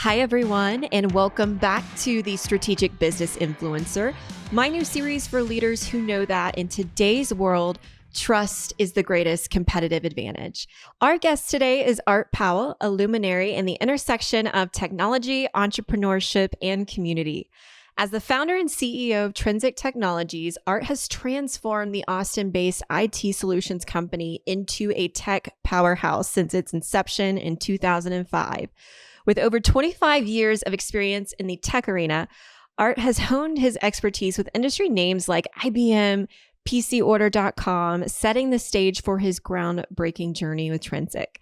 Hi, everyone, and welcome back to the Strategic Business Influencer, my new series for leaders who know that in today's world, trust is the greatest competitive advantage. Our guest today is Art Powell, a luminary in the intersection of technology, entrepreneurship, and community. As the founder and CEO of Trinsic Technologies, Art has transformed the Austin-based IT solutions company into a tech powerhouse since its inception in 2005. With over 25 years of experience in the tech arena, Art has honed his expertise with industry names like IBM, PCOrder.com, setting the stage for his groundbreaking journey with Trinsic.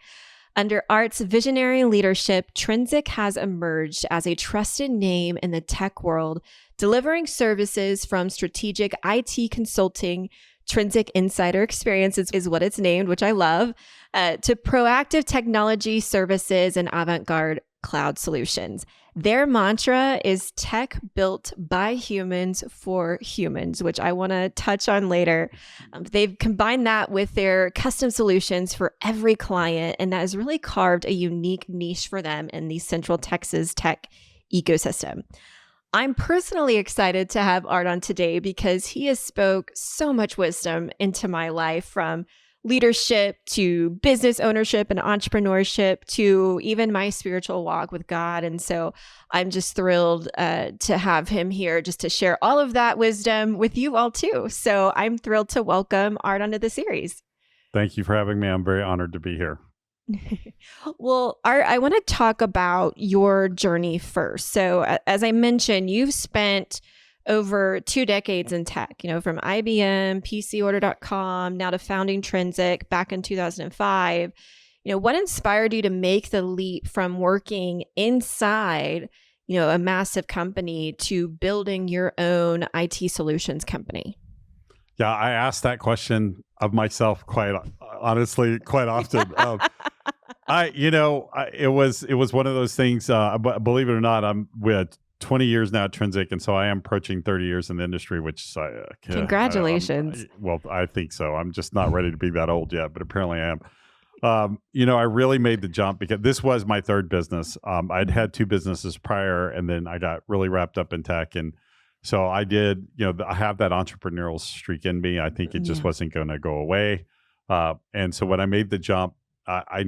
Under Art's visionary leadership, Trinsic has emerged as a trusted name in the tech world, delivering services from strategic IT consulting, Trinsic Insider Experiences is what it's named, which I love, to proactive technology services and avant-garde cloud solutions. Their mantra is tech built by humans for humans, which I want to touch on later. They've combined that with their custom solutions for every client, and that has really carved a unique niche for them in the Central Texas tech ecosystem. I'm personally excited to have Art on today because he has spoke so much wisdom into my life, from leadership to business ownership and entrepreneurship to even my spiritual walk with God. And so I'm just thrilled to have him here just to share all of that wisdom with you all too. So I'm thrilled to welcome Art onto the series. Thank you for having me. I'm very honored to be here. Well, Art, I want to talk about your journey first. So as I mentioned, you've spent over 2 decades in tech, from IBM, PCOrder.com, now to founding Trinsic back in 2005. What inspired you to make the leap from working inside, a massive company to building your own IT solutions company? Yeah, I ask that question of myself quite honestly, quite often. It was one of those things. Believe it or not, we had 20 years now at Trinsic, and so I am approaching 30 years in the industry. Which congratulations. I think so. I'm just not ready to be that old yet, but apparently I am. I really made the jump because this was my third business. I'd had 2 businesses prior, and then I got really wrapped up in tech, and so I did. I have that entrepreneurial streak in me. I think it just wasn't going to go away. And so when I made the jump, I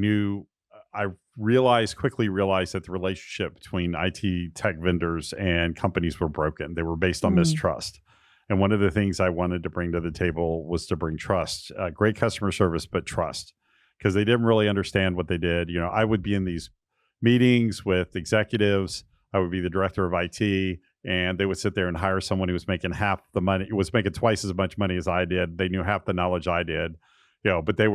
quickly realized that the relationship between IT tech vendors and companies were broken. They were based on mistrust. And one of the things I wanted to bring to the table was to bring trust, great customer service, but trust, because they didn't really understand what they did. I would be in these meetings with executives. I would be the director of IT, and they would sit there and hire someone who was making half the money, was making twice as much money as I did. They knew half the knowledge I did. But they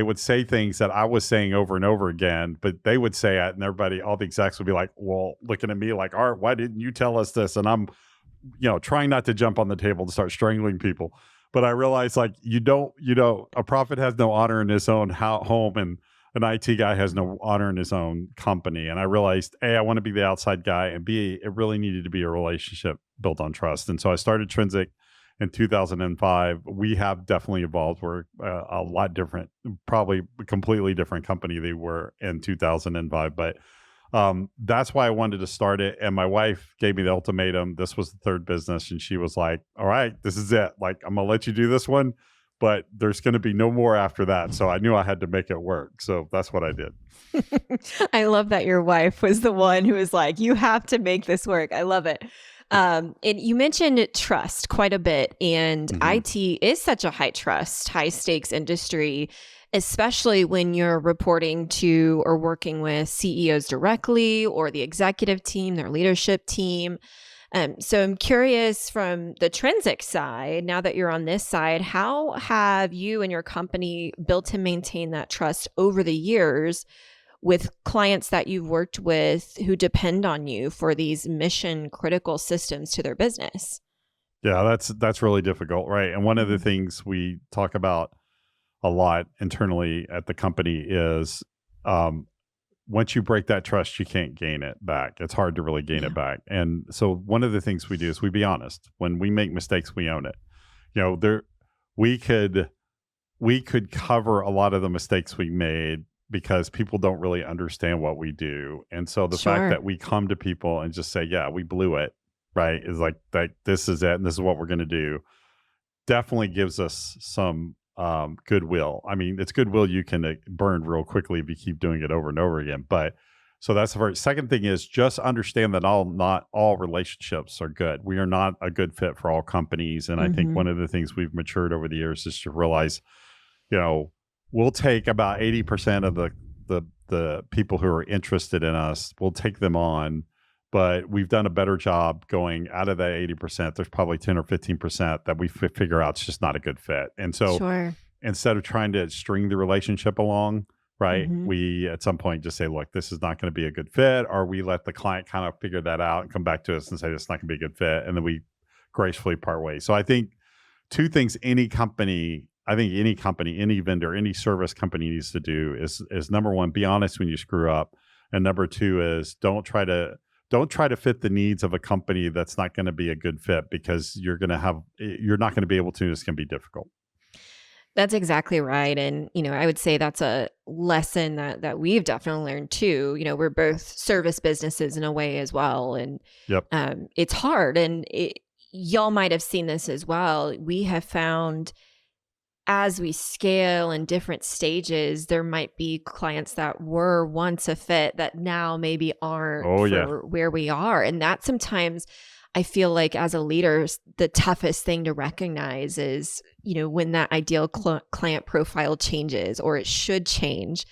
would say things that I was saying over and over again, but they would say it, and all the execs would be like, well, looking at me like, Art, why didn't you tell us this? And I'm, trying not to jump on the table to start strangling people. But I realized, like, a prophet has no honor in his own home, and an IT guy has no honor in his own company. And I realized, A, I want to be the outside guy, and B, it really needed to be a relationship built on trust. And so I started Trinsic in 2005. We have definitely evolved. We're a lot different, probably a completely different company they were in 2005. But that's why I wanted to start it. And my wife gave me the ultimatum. This was the third business. And she was like, all right, this is it. Like, I'm going to let you do this one, but there's going to be no more after that. So I knew I had to make it work. So that's what I did. I love that your wife was the one who was like, you have to make this work. I love it. And you mentioned trust quite a bit, and IT is such a high trust, high stakes industry, especially when you're reporting to or working with CEOs directly, or the executive team, their leadership team. So I'm curious, from the Trinsic side, now that you're on this side, how have you and your company built and maintained that trust over the years with clients that you've worked with who depend on you for these mission critical systems to their business? Yeah, that's really difficult, right? And one of the things we talk about a lot internally at the company is once you break that trust, you can't gain it back. It's hard to really gain it back. And so one of the things we do is we be honest. When we make mistakes, we own it. We could cover a lot of the mistakes we made because people don't really understand what we do. And so the fact Sure. that we come to people and just say, yeah, we blew it, right? Is like this is it and this is what we're going to do, definitely gives us some goodwill. I mean, it's goodwill you can burn real quickly if you keep doing it over and over again. But so that's the first. Second thing is just understand that not all relationships are good. We are not a good fit for all companies. And I think Hmm. one of the things we've matured over the years is to realize, you know, we'll take about 80% of the people who are interested in us, we'll take them on, but we've done a better job going out of that 80%. There's probably 10 or 15% that we figure out it's just not a good fit. And so Sure. instead of trying to string the relationship along, right, Hmm. we at some point just say, look, this is not going to be a good fit, or we let the client kind of figure that out and come back to us and say, this is not going to be a good fit. And then we gracefully part ways. So I think two things any company, any vendor, any service company needs to do is number one, be honest when you screw up. And number two is don't try to fit the needs of a company that's not going to be a good fit, because you're not going to be able to. It's going to be difficult. That's exactly right. And, I would say that's a lesson that we've definitely learned too. We're both service businesses in a way as well. And Yep. it's hard. And y'all might have seen this as well. We have found as we scale in different stages, there might be clients that were once a fit that now maybe aren't Oh yeah. for where we are. And that sometimes I feel like as a leader, the toughest thing to recognize is, when that ideal client profile changes or it should change,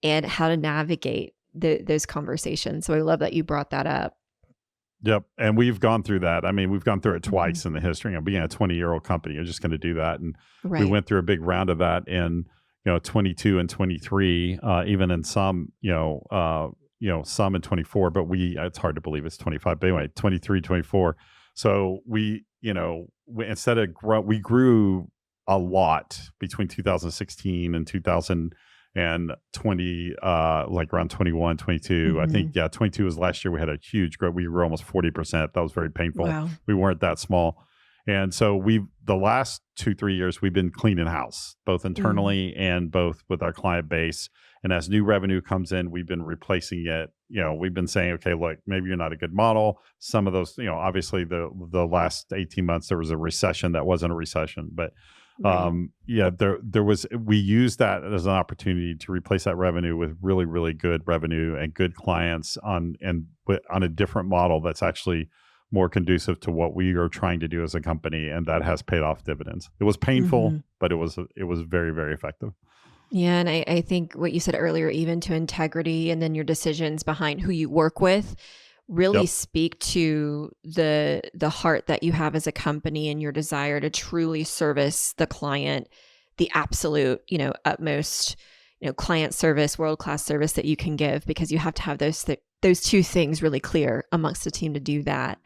and how to navigate those conversations. So I love that you brought that up. Yep. And we've gone through that. I mean, we've gone through it Mhm. twice in the history of being a 20-year-old company. You're just going to do that. And we Right. went through a big round of that in, 22 and 23, even in some, some in 24, but it's hard to believe it's 25, but anyway, 23, 24. So instead of we grew a lot between 2016 and 2020, like around 21, 22. I think, Mhm. yeah, 22 was last year. We had a huge growth. We grew almost 40%. That was very painful. Wow. We weren't that small. And so the last 2-3 years, we've been cleaning house, both Mm. internally and both with our client base. And as new revenue comes in, we've been replacing it. We've been saying, okay, look, maybe you're not a good model. Some of those, obviously the last 18 months, there was a recession that wasn't a recession, but Right. we used that as an opportunity to replace that revenue with really, really good revenue and good clients on a different model that's actually more conducive to what we are trying to do as a company, and that has paid off dividends. It was painful, Mhm. but it was very, very effective. Yeah, and I think what you said earlier, even to integrity and then your decisions behind who you work with, really Yep. speak to the heart that you have as a company and your desire to truly service the client, the absolute, utmost, client service, world-class service that you can give, because you have to have those two things really clear amongst the team to do that.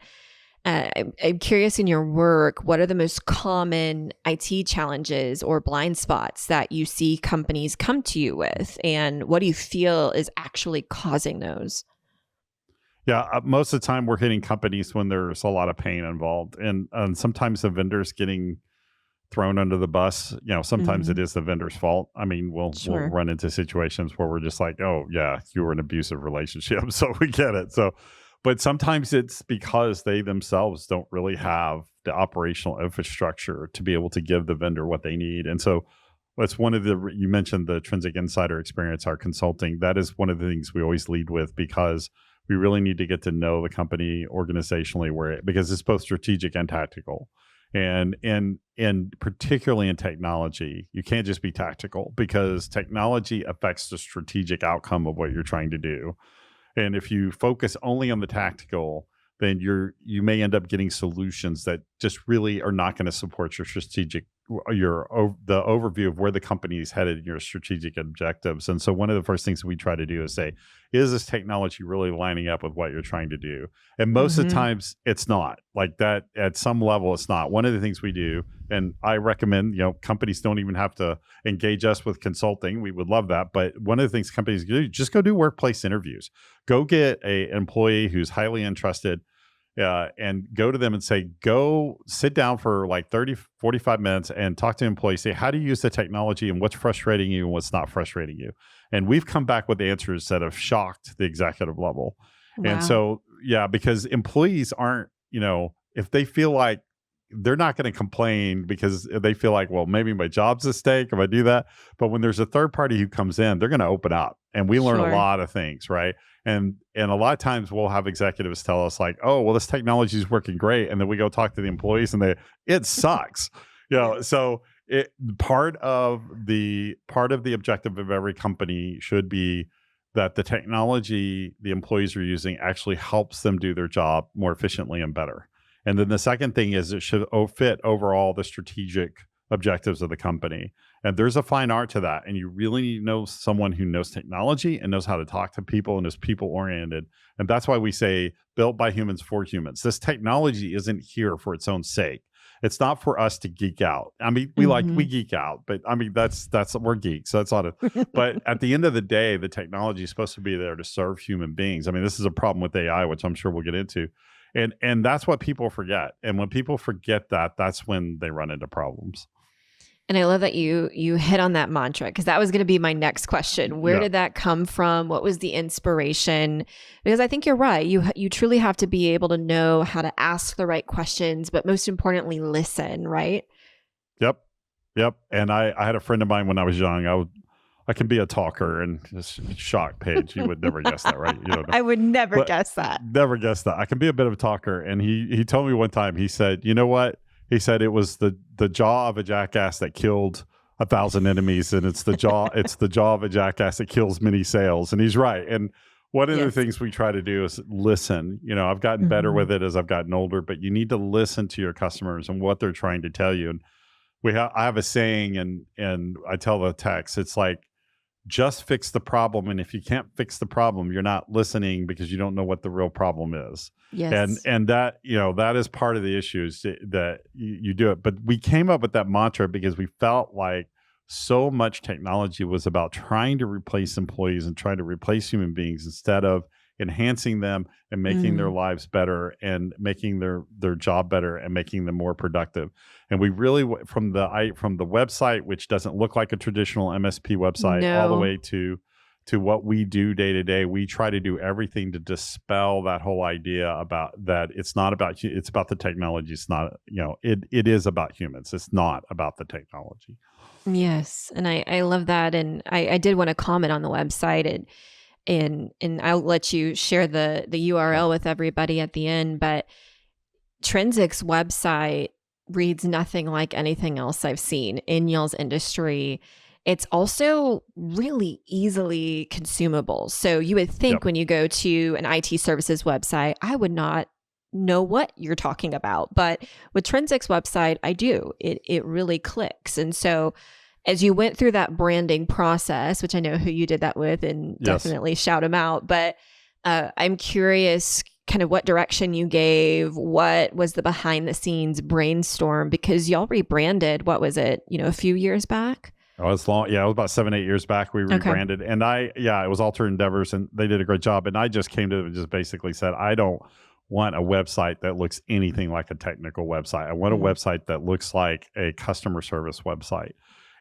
I'm curious, in your work, what are the most common IT challenges or blind spots that you see companies come to you with? And what do you feel is actually causing those? Yeah, most of the time we're hitting companies when there's a lot of pain involved, and sometimes the vendors getting thrown under the bus. Sometimes it Mhm. is the vendor's fault. I mean, we'll Sure. run into situations where we're just like, oh yeah, you were in an abusive relationship, so we get it. So, but sometimes it's because they themselves don't really have the operational infrastructure to be able to give the vendor what they need, and so that's one of you mentioned the Trinsic Insider experience, our consulting. That is one of the things we always lead with, because we really need to get to know the company organizationally, because it's both strategic and tactical. And particularly in technology, you can't just be tactical, because technology affects the strategic outcome of what you're trying to do. And if you focus only on the tactical, then you may end up getting solutions that just really are not going to support your the overview of where the company is headed and your strategic objectives. And so one of the first things we try to do is say, is this technology really lining up with what you're trying to do? And most of the Mhm. times it's not. Like that, at some level it's not. One of the things we do, and I recommend, companies don't even have to engage us with consulting. We would love that. But one of the things companies do, just go do workplace interviews. Go get an employee who's highly interested and go to them and say, go sit down for like 30, 45 minutes and talk to employees. Say, how do you use the technology and what's frustrating you and what's not frustrating you? And we've come back with answers that have shocked the executive level. Wow. And so, yeah, because employees aren't, if they feel like they're not going to complain because they feel like, well, maybe my job's at stake if I do that. But when there's a third party who comes in, they're going to open up, and we learn a lot of things, right? And a lot of times we'll have executives tell us like, oh, well, this technology is working great. And then we go talk to the employees and it sucks. So part of the objective of every company should be that the technology the employees are using actually helps them do their job more efficiently and better. And then the second thing is it should fit overall the strategic objectives of the company. And there's a fine art to that. And you really need to know someone who knows technology and knows how to talk to people and is people oriented. And that's why we say built by humans for humans. This technology isn't here for its own sake. It's not for us to geek out. I mean, we geek out, but I mean, that's we're geeks. So that's not it. But at the end of the day, the technology is supposed to be there to serve human beings. I mean, this is a problem with AI, which I'm sure we'll get into. And that's what people forget. And when people forget that, that's when they run into problems. And I love that you hit on that mantra, because that was going to be my next question. Where did that come from? What was the inspiration? Because I think you're right. You truly have to be able to know how to ask the right questions, but most importantly, listen, right? Yep. And I had a friend of mine when I was young. I can be a talker, and just shock, Paige. You would never guess that, right? I would never guess that. Never guess that. I can be a bit of a talker. And he told me one time, he said, you know what? He said it was the jaw of a jackass that killed 1,000 enemies, and it's the jaw of a jackass that kills many sales. And he's right. And one of the things we try to do is listen. I've gotten better with it as I've gotten older, but you need to listen to your customers and what they're trying to tell you. And I have a saying, and I tell the techs, it's like, just fix the problem. And if you can't fix the problem, you're not listening because you don't know what the real problem is. Yes. And that, that is part of the issues that you do it. But we came up with that mantra because we felt like so much technology was about trying to replace employees and trying to replace human beings instead of enhancing them and making their lives better and making their job better and making them more productive. And we really, from the website, which doesn't look like a traditional MSP website, all the way to what we do day to day, we try to do everything to dispel that whole idea about that. It's not about it's about the technology. It's not, it is about humans. It's not about the technology. Yes. And I love that. And I did want to comment on the website, and I'll let you share the URL with everybody at the end. But Trinsic's website reads nothing like anything else I've seen in y'all's industry. It's also really easily consumable. So you would think when you go to an IT services website, I would not know what you're talking about. But with Trinsic's website, I do. It really clicks. And so as you went through that branding process, which I know who you did that with, and definitely shout them out, but I'm curious kind of what direction you gave, what was the behind the scenes brainstorm, because y'all rebranded, what was it, a few years back? Oh, it's long. Yeah, it was about 7-8 years back we rebranded. And it was Alter Endeavors, and they did a great job. And I just came to them and just basically said, I don't want a website that looks anything like a technical website. I want a website that looks like a customer service website,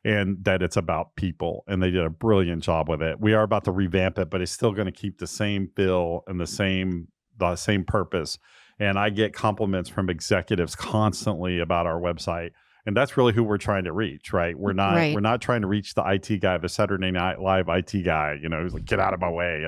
and that it's about people. And they did a brilliant job with it. We are about to revamp it, but it's still going to keep the same feel and the same purpose. And I get compliments from executives constantly about our website. And that's really who we're trying to reach, right? We're not trying to reach the IT guy, the Saturday Night Live IT guy, who's like, get out of my way,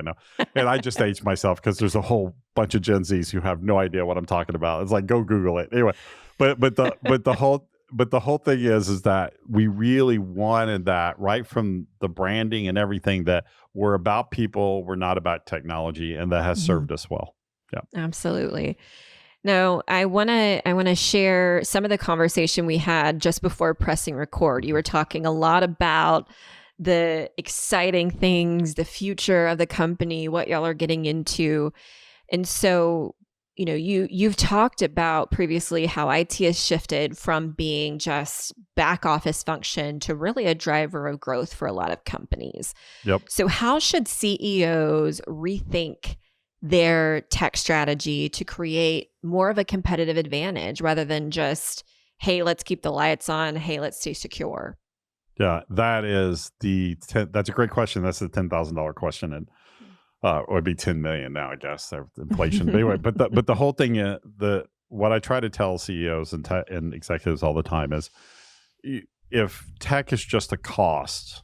And I just aged myself because there's a whole bunch of Gen Zs who have no idea what I'm talking about. It's like, go Google it. Anyway, but the whole thing is that we really wanted that right from the branding and everything, that we're about people, we're not about technology, and that has served us well. Yeah, absolutely. Now, I want to share some of the conversation we had just before pressing record. You were talking a lot about the exciting things, the future of the company, what y'all are getting into. And so, you've talked about previously how IT has shifted from being just back office function to really a driver of growth for a lot of companies. Yep. So how should CEOs rethink their tech strategy to create more of a competitive advantage rather than just, hey, let's keep the lights on, hey, let's stay secure? Yeah, that's a great question. That's the $10,000 question, and it would be 10 million now, I guess, inflation. But anyway, but the whole thing, what I try to tell CEOs and executives all the time is, if tech is just a cost,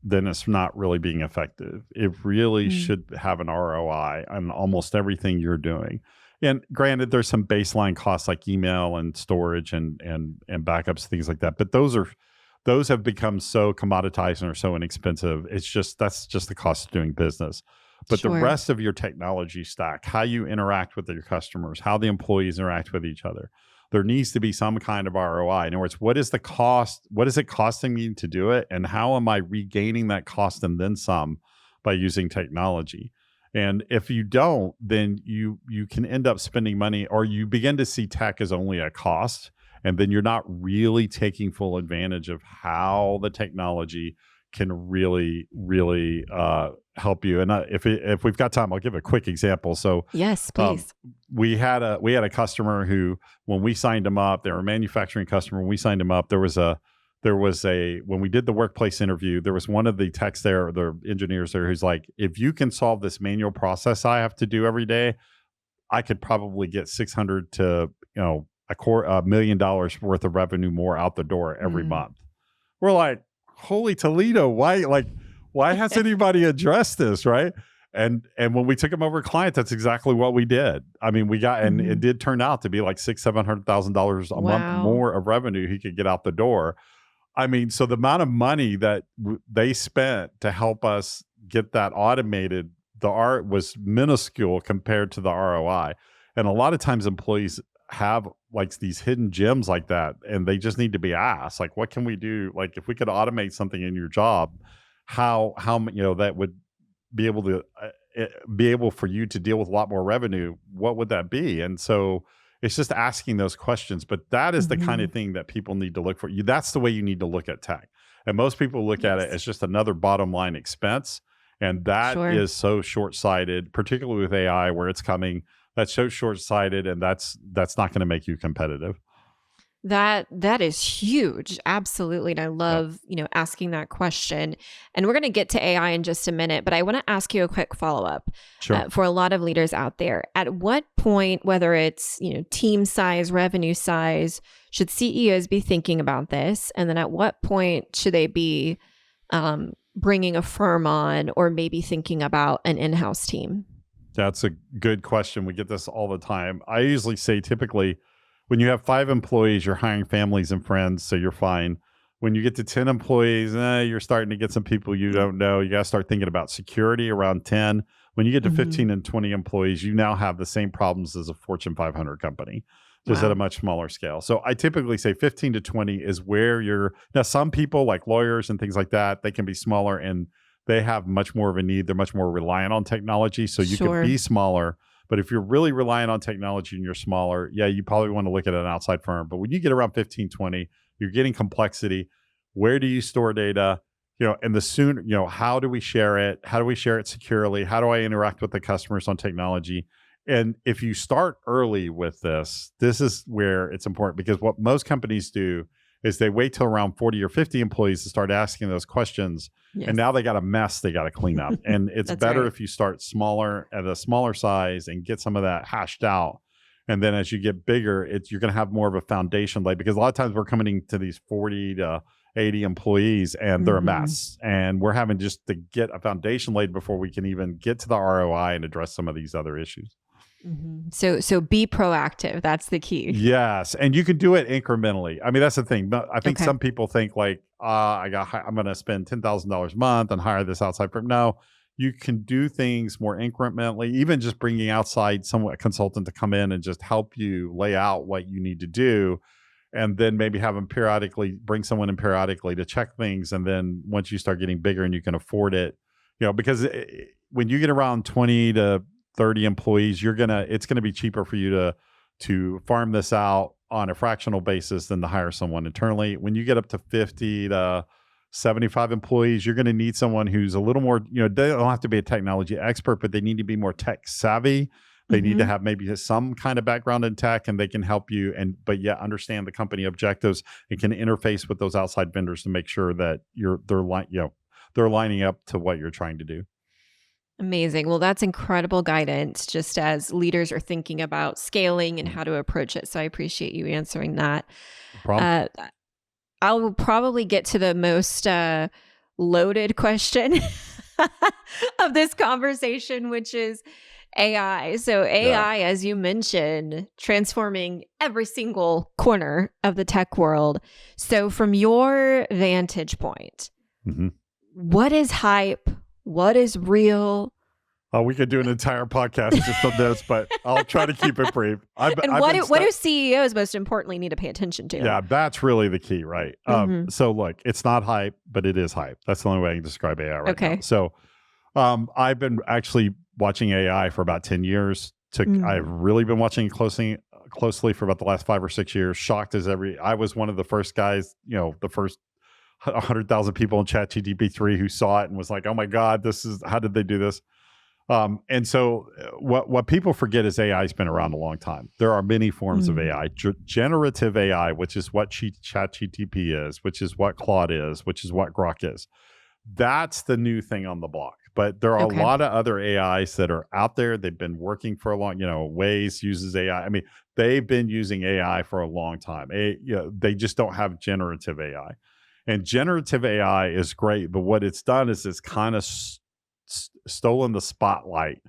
then it's not really being effective. It really should have an ROI on almost everything you're doing. And granted, there's some baseline costs like email and storage and backups, things like that. But those have become so commoditized and are so inexpensive. That's just the cost of doing business. But the Sure. rest of your technology stack, how you interact with your customers, how the employees interact with each other, there needs to be some kind of ROI. In other words, what is the cost? What is it costing me to do it? And how am I regaining that cost and then some by using technology? And if you don't, then you can end up spending money, or you begin to see tech as only a cost. And then you're not really taking full advantage of how the technology can really, really help you. And if we've got time, I'll give a quick example. So Yes, please. we had a customer who, when we signed them up, they were a manufacturing customer. When we signed them up, there was a when we did the workplace interview, there was one of the techs there, the engineers there, who's like, if you can solve this manual process I have to do every day, I could probably get 600 to $250,000 million worth of revenue more out the door every month. We're like, holy Toledo, why has anybody addressed this, right? And when we took him over client, that's exactly what we did. I mean, we got, and it did turn out to be like $700,000 a month more of revenue he could get out the door. I mean, so the amount of money that they spent to help us get that automated, the art was minuscule compared to the ROI. And a lot of times employees have like these hidden gems like that, and they just need to be asked, like, what can we do? Like, if we could automate something in your job, how that would be able for you to deal with a lot more revenue, what would that be? And so it's just asking those questions. But that is the kind of thing that people need to look for. That's the way you need to look at tech. And most people look at it as just another bottom line expense. And that is so short-sighted, particularly with AI where it's coming. That's so short-sighted, and that's not going to make you competitive. That is huge. Absolutely. And I love, asking that question. And we're going to get to AI in just a minute, but I want to ask you a quick follow-up. Sure. For a lot of leaders out there. At what point, whether it's, team size, revenue size, should CEOs be thinking about this? And then at what point should they be bringing a firm on, or maybe thinking about an in-house team? That's a good question. We get this all the time. I usually say, typically, when you have 5 employees, you're hiring families and friends, so you're fine. When you get to 10 employees, you're starting to get some people you don't know. You got to start thinking about security around 10. When you get to 15 and 20 employees, you now have the same problems as a Fortune 500 company, just at a much smaller scale. So I typically say 15 to 20 is where now some people like lawyers and things like that, they can be smaller and they have much more of a need. They're much more reliant on technology. So you can be smaller. But if you're really reliant on technology and you're smaller, you probably want to look at an outside firm. But when you get around 15, 20, you're getting complexity. Where do you store data? And the sooner, how do we share it? How do we share it securely? How do I interact with the customers on technology? And if you start early with this is where it's important, because what most companies do is they wait till around 40 or 50 employees to start asking those questions. Yes. And now they got a mess they got to clean up. And it's better if you start smaller, at a smaller size, and get some of that hashed out. And then as you get bigger, you're going to have more of a foundation laid, because a lot of times we're coming into these 40 to 80 employees and they're a mess. And we're having just to get a foundation laid before we can even get to the ROI and address some of these other issues. So be proactive. That's the key. Yes. And you can do it incrementally. I mean, that's the thing. But I think some people think like, I'm going to spend $10,000 a month and hire this outside firm. No, you can do things more incrementally, even just bringing outside a consultant to come in and just help you lay out what you need to do. And then maybe have them bring someone in periodically to check things. And then once you start getting bigger and you can afford it, because when you get around 20 to 30 employees, it's going to be cheaper for you to farm this out on a fractional basis than to hire someone internally. When you get up to 50 to 75 employees, you're going to need someone who's a little more, they don't have to be a technology expert, but they need to be more tech savvy. They need to have maybe some kind of background in tech, and they can help you but yet understand the company objectives and can interface with those outside vendors to make sure that they're lining up to what you're trying to do. Amazing. Well, that's incredible guidance just as leaders are thinking about scaling and how to approach it. So I appreciate you answering that. No problem. I'll probably get to the most loaded question of this conversation, which is AI. So AI, as you mentioned, transforming every single corner of the tech world. So from your vantage point, what is hype? What is real? Oh, we could do an entire podcast just on this, but I'll try to keep it brief. What do CEOs most importantly need to pay attention to? Yeah, that's really the key, right? So look, it's not hype, but it is hype. That's the only way I can describe AI right now. So I've been actually watching AI for about 10 years. I've really been watching it closely for about the last 5 or 6 years. Shocked as I was one of the first guys, the first 100,000 people in ChatGPT 3 who saw it and was like, oh my God, how did they do this? And so what people forget is AI has been around a long time. There are many forms of AI. Generative AI, which is what ChatGPT is, which is what Claude is, which is what Grok is. That's the new thing on the block. But there are a lot of other AIs that are out there. They've been working for a long, Waze uses AI. I mean, they've been using AI for a long time. They just don't have generative AI. And generative AI is great, but what it's done is it's kind of stolen the spotlight.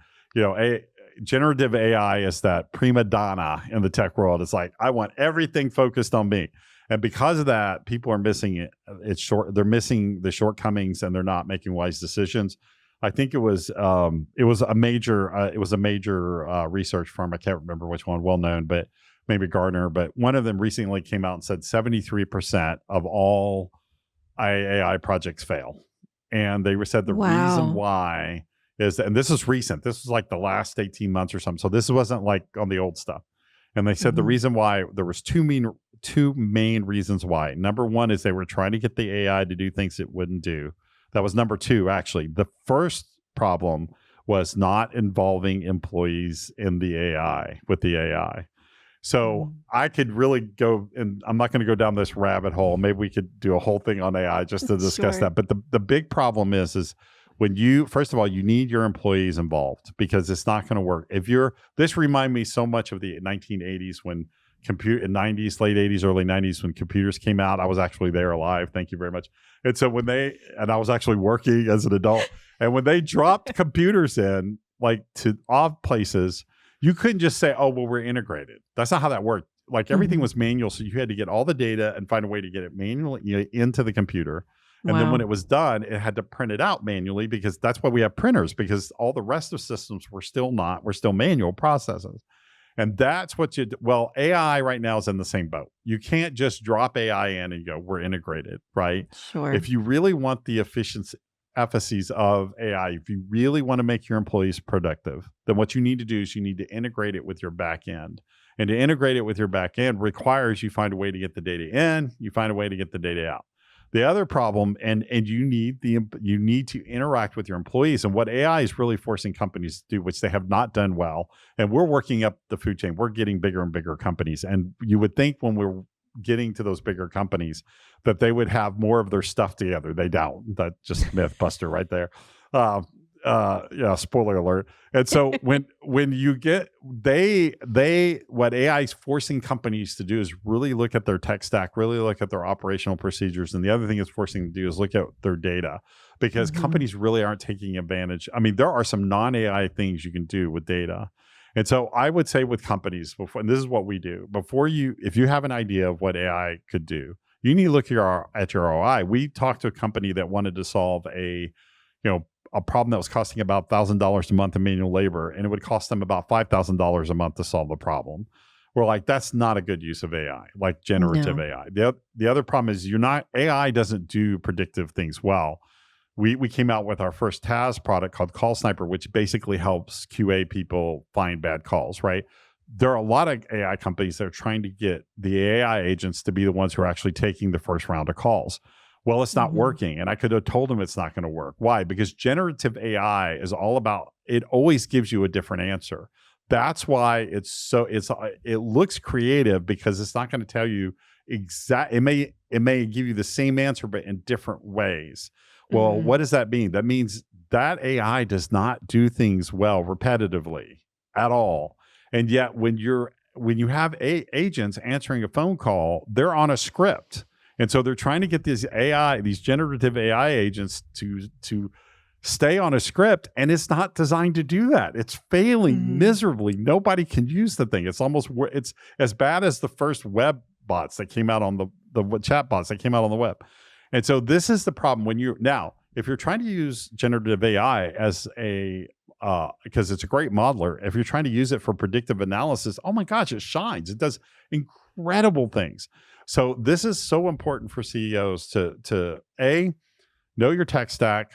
Generative AI is that prima donna in the tech world. It's like, I want everything focused on me. And because of that, people are missing it. They're missing the shortcomings, and they're not making wise decisions. I think it was a major research firm. I can't remember which one, well known, but maybe Gartner. But one of them recently came out and said 73% of all AI projects fail. And they said the reason why is that, and this is recent, this was like the last 18 months or something. So this wasn't like on the old stuff. And they said the reason why, there was two main reasons why. Number one is they were trying to get the AI to do things it wouldn't do. That was number two, actually. The first problem was not involving employees in the AI, with the AI. So I could really go, and I'm not going to go down this rabbit hole. Maybe we could do a whole thing on AI just to discuss that. But the big problem is when first of all, you need your employees involved, because it's not going to work. This remind me so much of the 1980s when in 90s, late 80s, early 90s, when computers came out. I was actually there alive. Thank you very much. And so I was actually working as an adult, and when they dropped computers in, like to odd places, you couldn't just say, oh, well, we're integrated. That's not how that worked. Like everything was manual. So you had to get all the data and find a way to get it manually into the computer. And then when it was done, it had to print it out manually, because that's why we have printers, because all the rest of systems were still manual processes. And that's what AI right now is in the same boat. You can't just drop AI in and go, we're integrated, right? Sure. If you really want the efficacies of AI, if you really want to make your employees productive, then what you need to do is you need to integrate it with your back end. And to integrate it with your back end requires you find a way to get the data in, you find a way to get the data out. The other problem, and you need to interact with your employees, and what AI is really forcing companies to do, which they have not done well, and we're working up the food chain. We're getting bigger and bigger companies, and you would think when we're getting to those bigger companies that they would have more of their stuff together. They don't. That's just myth buster right there. Spoiler alert. And so when you get what AI is forcing companies to do is really look at their tech stack, really look at their operational procedures. And the other thing it's forcing them to do is look at their data, because companies really aren't taking advantage. I mean, there are some non-AI things you can do with data. And so I would say with companies, and this is what we do, if you have an idea of what AI could do, you need to look at your ROI. We talked to a company that wanted to solve a problem that was costing about $1,000 a month in manual labor, and it would cost them about $5,000 a month to solve the problem. We're like, that's not a good use of AI, like generative AI. The other problem is AI doesn't do predictive things well. We came out with our first TAS product called Call Sniper, which basically helps QA people find bad calls, right? There are a lot of AI companies that are trying to get the AI agents to be the ones who are actually taking the first round of calls. Well, it's not Mhm. working. And I could have told them it's not going to work. Why? Because generative AI is all about, it always gives you a different answer. That's why it looks creative, because it's not going to tell you it may give you the same answer, but in different ways. Well, Mm. what does that mean? That means that AI does not do things well repetitively at all. And yet when you have agents answering a phone call, they're on a script. And so they're trying to get these generative AI agents to stay on a script, and it's not designed to do that. It's failing Mhm. miserably. Nobody can use the thing. It's as bad as the first web bots that came out on the chat bots that came out on the web. And so this is the problem if you're trying to use generative AI as because it's a great modeler, if you're trying to use it for predictive analysis, oh my gosh, it shines. It does incredible things. So this is so important for CEOs to know your tech stack,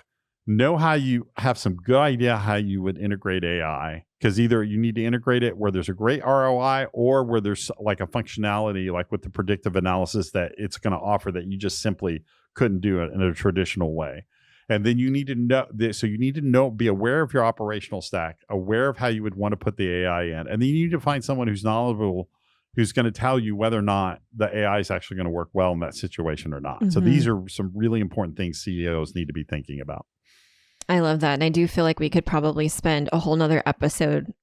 know how you have some good idea how you would integrate AI, because either you need to integrate it where there's a great ROI, or where there's like a functionality like with the predictive analysis that it's going to offer that you just simply couldn't do it in a traditional way. And then you need to know this. So you need to be aware of your operational stack, aware of how you would want to put the AI in. And then you need to find someone who's knowledgeable, who's going to tell you whether or not the AI is actually going to work well in that situation or not. So these are some really important things CEOs need to be thinking about. I love that. And I do feel like we could probably spend a whole nother episode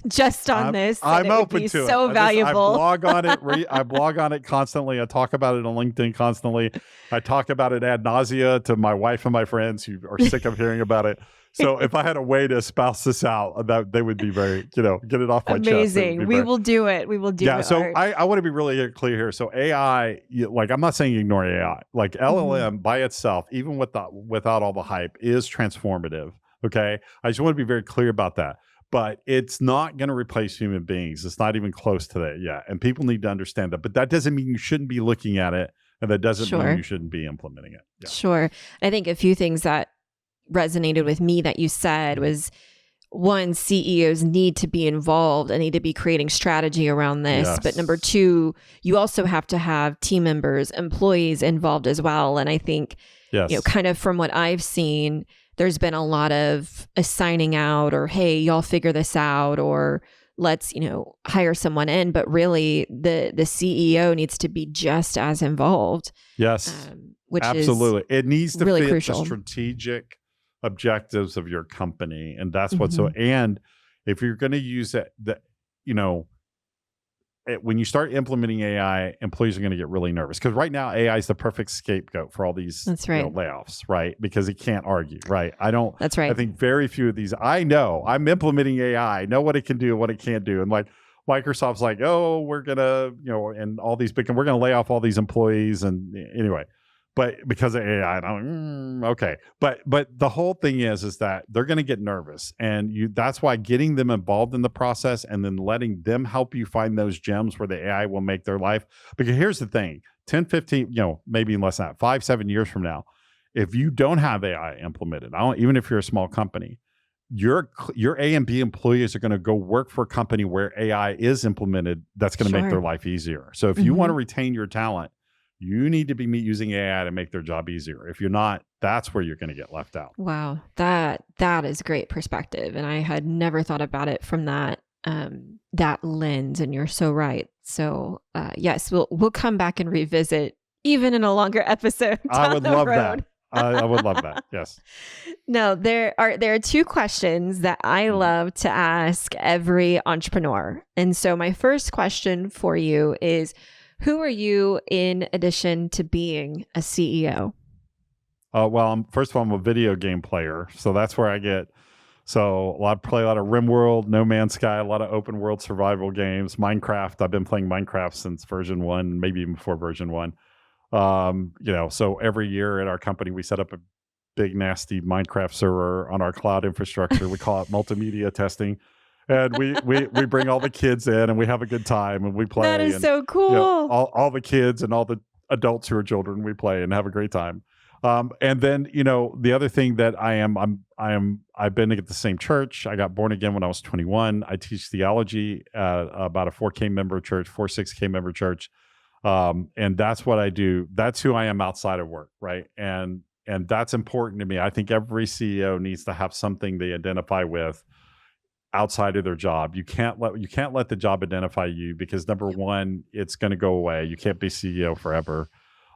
just on this. I'm open to so it. valuable. I blog on it. I blog on it constantly. I talk about it on LinkedIn constantly. I talk about it ad nausea to my wife and my friends who are sick of hearing about it. So if I had a way to espouse this out, that they would be very, get it off my chest. Amazing. We will do it. We will do it. Yeah. So I want to be really clear here. So AI, I'm not saying ignore AI. Like LLM by itself, even without all the hype, is transformative. Okay. I just want to be very clear about that. But it's not going to replace human beings. It's not even close to that yet. And people need to understand that. But that doesn't mean you shouldn't be looking at it. And that doesn't mean you shouldn't be implementing it. Yeah. Sure. I think a few things that resonated with me that you said was, one, CEOs need to be involved and need to be creating strategy around this. Yes. But number two, you also have to have team members, employees involved as well. And I think, kind of from what I've seen, there's been a lot of assigning out, or, hey, y'all figure this out, or let's, hire someone in. But really the CEO needs to be just as involved. Yes, which absolutely. It needs to really fit crucial. the strategic objectives of your company. And that's what's and if you're going to use it, when you start implementing AI, employees are going to get really nervous, because right now AI is the perfect scapegoat for all these layoffs, right? Because it can't argue, right? That's right. I think very few of these, I'm implementing AI, I know what it can do, what it can't do. And like Microsoft's like, oh, we're going to, and all these we're going to lay off all these employees. And anyway, but because of AI, I'm like, okay. But the whole thing is that they're going to get nervous, and that's why getting them involved in the process and then letting them help you find those gems where the AI will make their life. Because here's the thing, 10, 15, maybe less than that, 5, 7 years from now, if you don't have AI implemented, even if you're a small company, your A and B employees are going to go work for a company where AI is implemented. That's going to make their life easier. So if you want to retain your talent, you need to be using AI to make their job easier. If you're not, that's where you're going to get left out. Wow. That is great perspective. And I had never thought about it from that lens. And you're so right. So yes, we'll come back and revisit even in a longer episode. I would love that. I would love that. Yes. No, there are two questions that I love to ask every entrepreneur. And so my first question for you is, who are you in addition to being a CEO? Well, first of all, I'm a video game player. So that's where I get. So play a lot of RimWorld, No Man's Sky, a lot of open world survival games, Minecraft. I've been playing Minecraft since version 1, maybe even before version 1. So every year at our company, we set up a big, nasty Minecraft server on our cloud infrastructure. We call it multimedia testing. And we bring all the kids in, and we have a good time, and we play. That is so cool. All the kids and all the adults who are children, we play and have a great time. And then, the other thing that I've been at the same church. I got born again when I was 21. I teach theology at about a 4K member church, 4, 6K member church. And that's what I do. That's who I am outside of work, right? And that's important to me. I think every CEO needs to have something they identify with outside of their job. You can't let the job identify you, because number one, it's going to go away. You can't be CEO forever.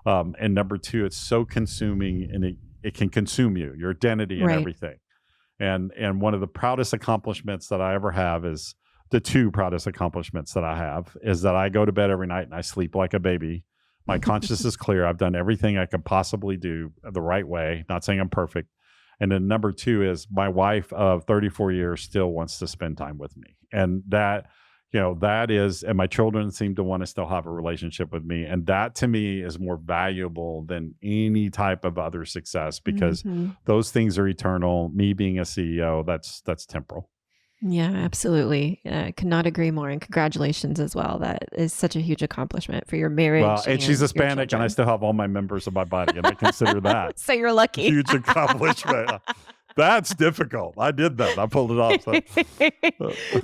And number two, it's so consuming, and it can consume you, your identity and everything. And one of the proudest accomplishments that I ever have is the two proudest accomplishments that I have is that I go to bed every night and I sleep like a baby. My conscience is clear. I've done everything I could possibly do the right way. Not saying I'm perfect. And then number two is my wife of 34 years still wants to spend time with me. And that, and my children seem to want to still have a relationship with me. And that to me is more valuable than any type of other success, because those things are eternal. Me being a CEO, that's temporal. Yeah, absolutely. Could not agree more. And congratulations as well. That is such a huge accomplishment for your marriage. Well, and she's Hispanic, and I still have all my members of my body, and I consider that so you're lucky. A huge accomplishment. That's difficult. I did that. I pulled it off. So.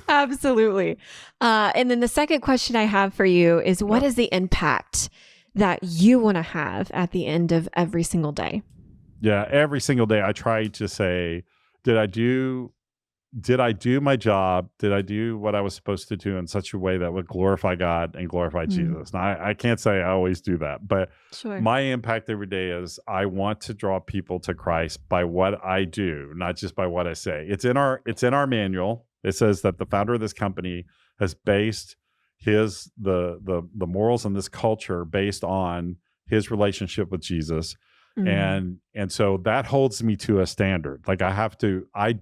Absolutely. And then the second question I have for you is, what is the impact that you want to have at the end of every single day? Yeah, every single day I try to say, did I do my job? Did I do what I was supposed to do in such a way that would glorify God and glorify Jesus? Now, I can't say I always do that, but my impact every day is I want to draw people to Christ by what I do, not just by what I say. It's in our manual. It says that the founder of this company has based the morals in this culture based on his relationship with Jesus. And so that holds me to a standard. Like I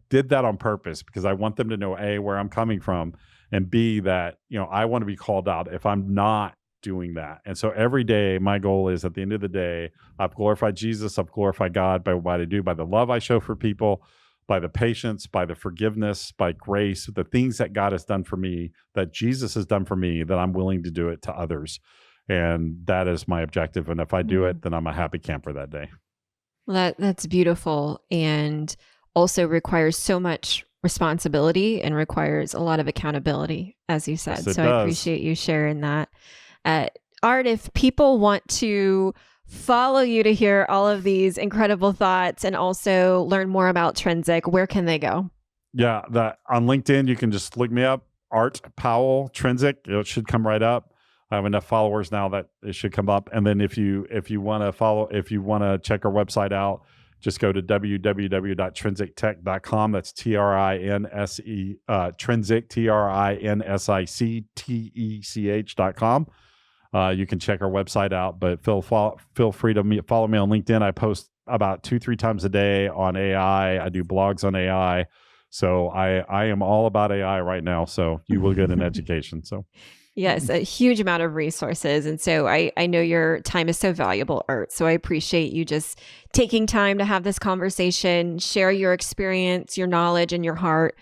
did that on purpose because I want them to know, A, where I'm coming from, and B, that, I want to be called out if I'm not doing that. And so every day, my goal is at the end of the day, I've glorified Jesus, I've glorified God by what I do, by the love I show for people, by the patience, by the forgiveness, by grace, the things that God has done for me, that Jesus has done for me, that I'm willing to do it to others. And that is my objective. And if I do it, then I'm a happy camper that day. Well, that's beautiful, and also requires so much responsibility and requires a lot of accountability, as you said. Yes, so I appreciate you sharing that. Art, if people want to follow you to hear all of these incredible thoughts and also learn more about Trinsic, where can they go? Yeah, on LinkedIn, you can just look me up, Art Powell Trinsic. It should come right up. I have enough followers now that it should come up. And then if you want to check our website out, just go to www.trinsictech.com. That's TRINSE, Trinsic, TRINSICTECH.com. You can check our website out, but feel free to follow me on LinkedIn. I post about 2-3 times a day on AI. I do blogs on AI. So I am all about AI right now. So you will get an education. So. Yes, a huge amount of resources. And so I know your time is so valuable, Art. So I appreciate you just taking time to have this conversation, share your experience, your knowledge, and your heart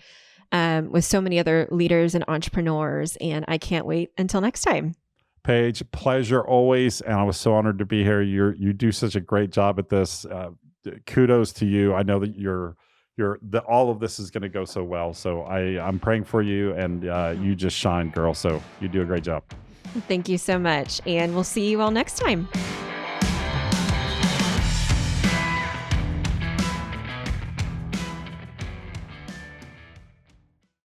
with so many other leaders and entrepreneurs. And I can't wait until next time. Paige, pleasure always. And I was so honored to be here. You do such a great job at this. Kudos to you. I know that all of this is going to go so well. So I'm praying for you, and you just shine, girl. So you do a great job. Thank you so much. And we'll see you all next time.